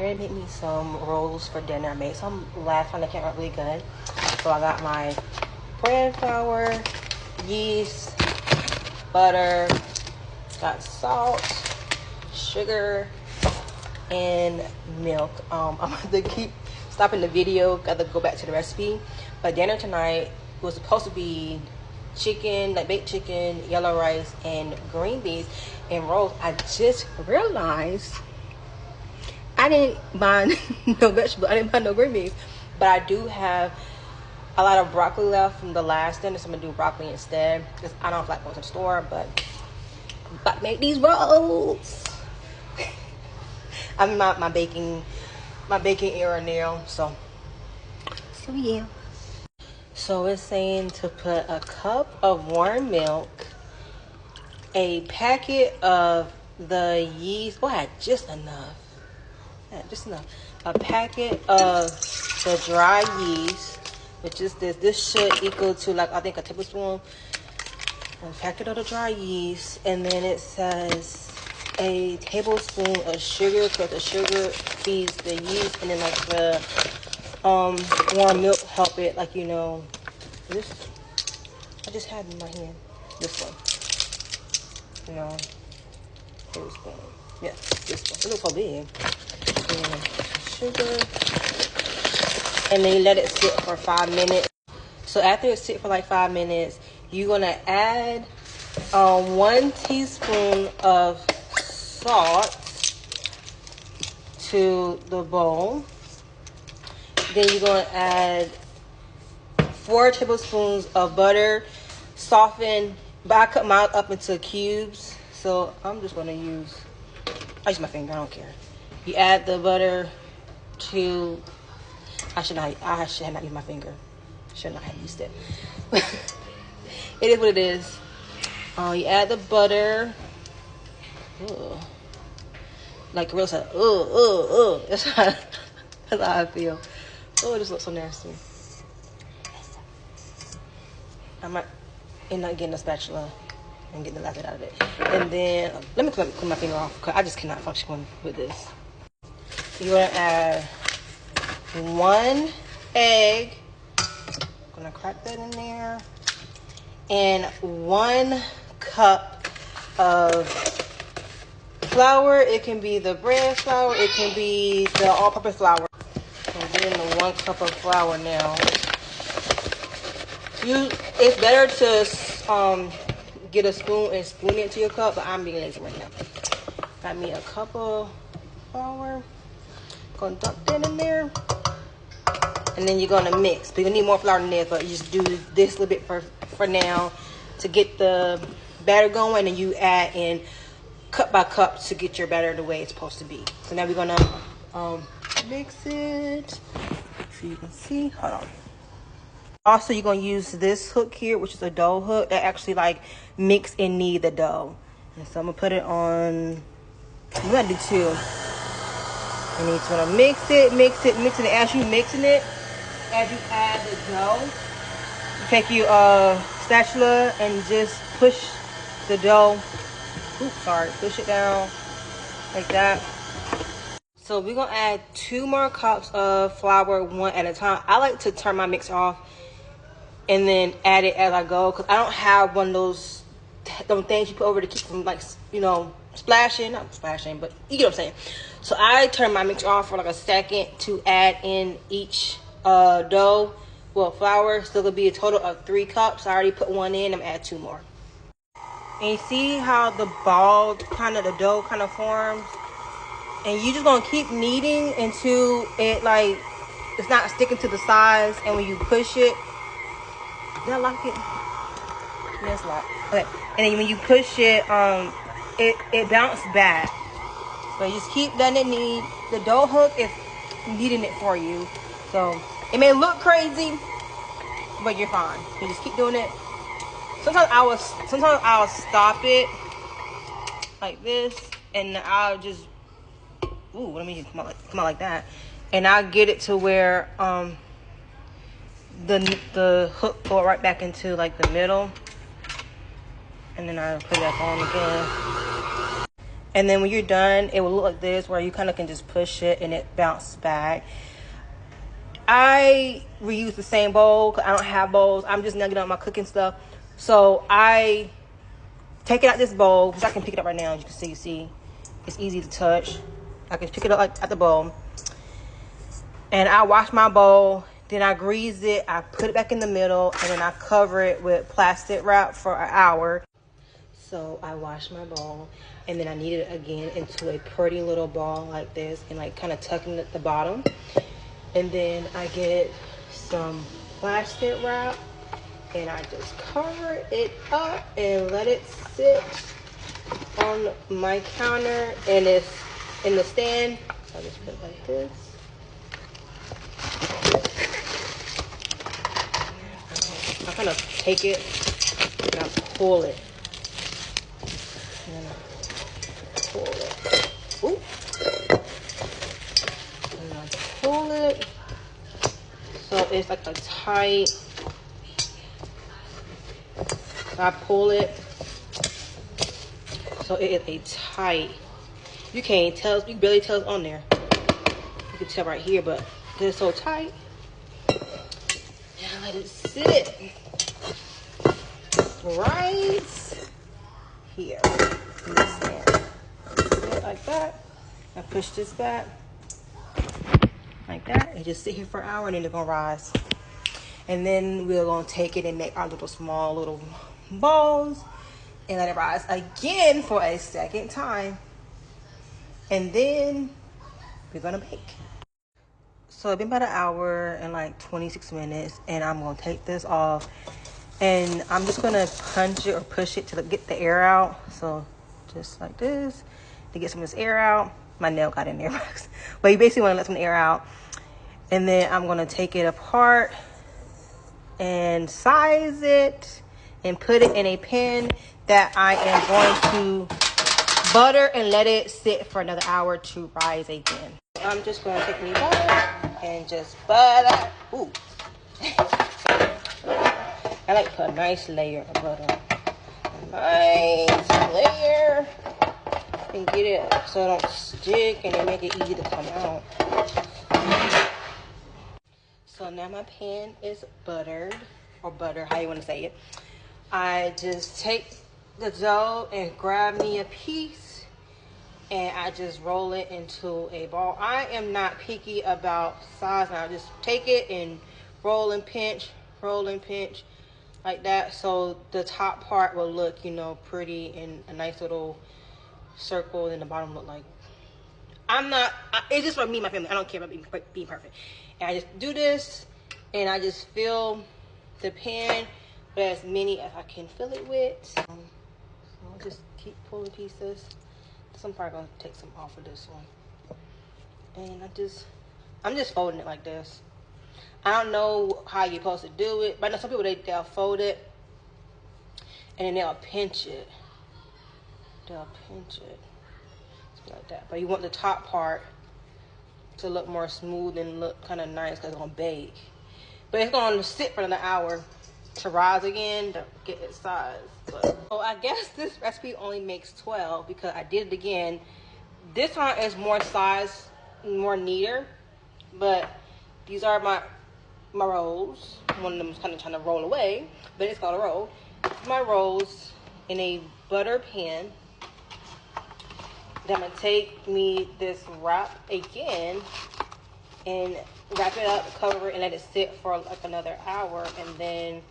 I made me some rolls for dinner. I made some last time that came out really good. So I got my bread flour, yeast, butter, got salt, sugar, and milk. I'm going to keep stopping the video. Got to go back to the recipe. But dinner tonight was supposed to be chicken, like baked chicken, yellow rice, and green beans and rolls. I just realized I didn't buy no vegetables. I didn't buy no green beans. But I do have a lot of broccoli left from the last dinner, so I'm going to do broccoli instead. Because I don't feel like going to the store, but I'm about to make these rolls. I'm in my baking era now, so yeah. So it's saying to put a cup of warm milk, a packet of the yeast. Oh, I had just enough. A packet of the dry yeast, which is this. This should equal to like I think a tablespoon. A packet of the dry yeast, and then it says a tablespoon of sugar because the sugar feeds the yeast, and then like the warm milk help it, like this I just had in my hand, this one, tablespoon, yeah, this one, it looks so big, and sugar, and then you let it sit for 5 minutes. So after it sit for like 5 minutes, you're gonna add 1 teaspoon of salt to the bowl. Then you're going to add 4 tablespoons of butter, softened, but I cut mine up into cubes. So I'm just going to use my finger, I don't care. You add the butter to, I should have not used my finger. Should not have used it. It is what it is. You add the butter. Ugh. Like Gorilla said, That's how I feel. Oh, it just looks so nasty. I might end up getting a spatula and getting the last bit out of it. And then, let me clean my finger off because I just cannot function with this. You're going to add 1 egg. I'm going to crack that in there. And 1 cup of flour. It can be the bread flour. It can be the all-purpose flour. I'm getting the 1 cup of flour now. It's better to get a spoon and spoon it to your cup, but I'm being lazy right now. Got me a cup of flour. Gonna dump that in there. And then you're gonna mix. But you need more flour than this, but you just do this a little bit for now to get the batter going, and you add in cup by cup to get your batter the way it's supposed to be. So now we're gonna mix it so you can see. Hold on. Also, you're gonna use this hook here, which is a dough hook that actually like mix and knead the dough. And so I'm gonna put it on. I'm gonna do 2. And you just wanna mix it. And as you mixing it, as you add the dough, you take your spatula and just push the dough. Push it down like that. So we're gonna add 2 more cups of flour, 1 at a time. I like to turn my mixer off and then add it as I go because I don't have one of those things you put over to keep from like splashing. Not splashing, but you get what I'm saying. So I turn my mixer off for like a second to add in each dough. Well, flour. Still gonna be a total of 3 cups. I already put 1 in. I'm gonna add 2 more. And you see how the ball the dough kind of forms? And you just gonna keep kneading until it like it's not sticking to the sides. And when you push it, did I lock it? Yes, lock. Okay. And then when you push it, it bounces back. So you just keep letting it knead. The dough hook is kneading it for you. So it may look crazy, but you're fine. You just keep doing it. Sometimes I'll stop it like this, and I'll just let me come out like that, and I'll get it to where the hook go right back into like the middle, and then I'll put it back on again. And then when you're done, it will look like this, where you kind of can just push it and it bounces back. I reuse the same bowl because I don't have bowls. I'm just nugging on my cooking stuff. So I take it out this bowl, because I can pick it up right now. As you can see, it's easy to touch. I can pick it up at the bowl. And I wash my bowl, then I grease it, I put it back in the middle, and then I cover it with plastic wrap for an hour. So I wash my bowl, and then I knead it again into a pretty little ball like this, and like kind of tucking at the bottom. And then I get some plastic wrap, and I just cover it up and let it sit on my counter, and it's in the stand. So I just put it like this. I kind of take it and I pull it. And then I pull it. Ooh. And I pull it. So it's like a tight. So I pull it. So it is a tight. You can't tell, you can barely tell it's on there. You can tell right here, but it's so tight. And I let it sit right here in the stand. Sit like that. I push this back like that and just sit here for an hour, and then it's gonna rise. And then we're gonna take it and make our small little balls and let it rise again for a second time. And then we're gonna bake. So it's been about an hour and like 26 minutes, and I'm gonna take this off, and I'm just gonna punch it or push it to get the air out. So just like this to get some of this air out. My nail got in there, but you basically want to let some air out. And then I'm gonna take it apart and size it and put it in a pan that I am going to butter and let it sit for another hour to rise again. I'm just gonna take me butter and just butter. Ooh. I like to put a nice layer of butter. A nice layer. And get it so it don't stick, and then make it easy to come out. So now my pan is buttered, or butter, how you want to say it. I just take the dough and grab me a piece, and I just roll it into a ball. I am not picky about size. I just take it and roll and pinch like that, so the top part will look, you know, pretty and a nice little circle, and the bottom look like. It's just for me and my family. I don't care about being perfect. And I just do this, and I just fill the pan with as many as I can fill it with. So I'll just keep pulling pieces. I'm probably gonna take some off of this one. And I'm just folding it like this. I don't know how you're supposed to do it, but I know some people, they'll fold it and then they'll pinch it. Like that. But you want the top part to look more smooth and look kind of nice, because it's gonna bake. But it's gonna sit for another hour to rise again to get its size. So I guess this recipe only makes 12 because I did it again. This one is more size, more neater, but these are my rolls. One of them is kind of trying to roll away, but it's called a roll. My rolls in a butter pan. Then I'm gonna take me this wrap again and wrap it up, cover it, and let it sit for like another hour, and then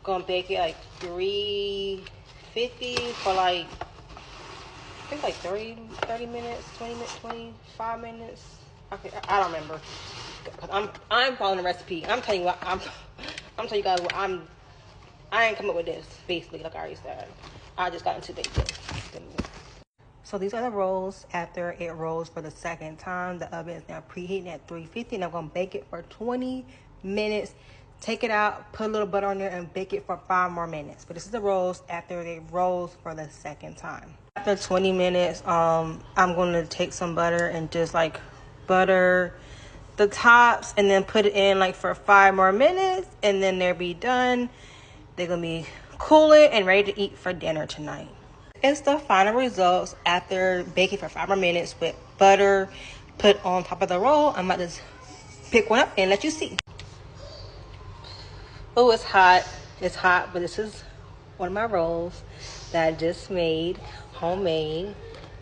gonna bake it like 350 for like, I think like 30 minutes, 20 minutes, 25 minutes. Okay, I don't remember. I'm following the recipe. I'm telling you what I'm telling you guys what I ain't come up with this, basically, like I already said. I just got into baking. So these are the rolls after it rolls for the second time. The oven is now preheating at 350, and I'm gonna bake it for 20 minutes. Take it out, put a little butter on there, and bake it for 5 more minutes. But this is the rolls after they rolls for the second time. After 20 minutes, I'm gonna take some butter and just like butter the tops, and then put it in like for 5 more minutes, and then they'll be done. They're gonna be cooling and ready to eat for dinner tonight. It's the final results after baking for 5 more minutes with butter put on top of the roll. I'm about to pick one up and let you see. Oh, it's hot. It's hot, but this is one of my rolls that I just made, homemade.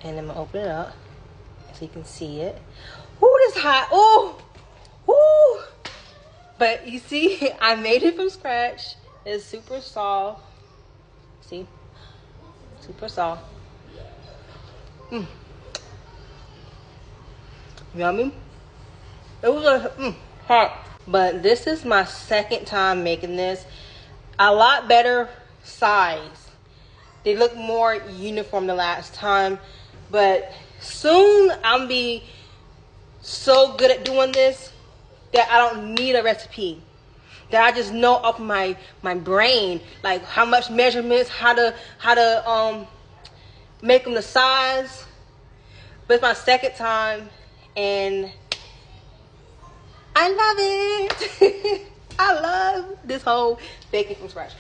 And I'm gonna open it up so you can see it. Ooh, it's hot. Oh, ooh. But you see, I made it from scratch. It's super soft. See? Super soft. Yummy. It was hot. But this is my second time making this. A lot better size. They look more uniform the last time. But soon I'm be so good at doing this that I don't need a recipe. That I just know off my brain, like how much measurements, how to make them the size. But it's my second time and I love it. I love this whole baking from scratch.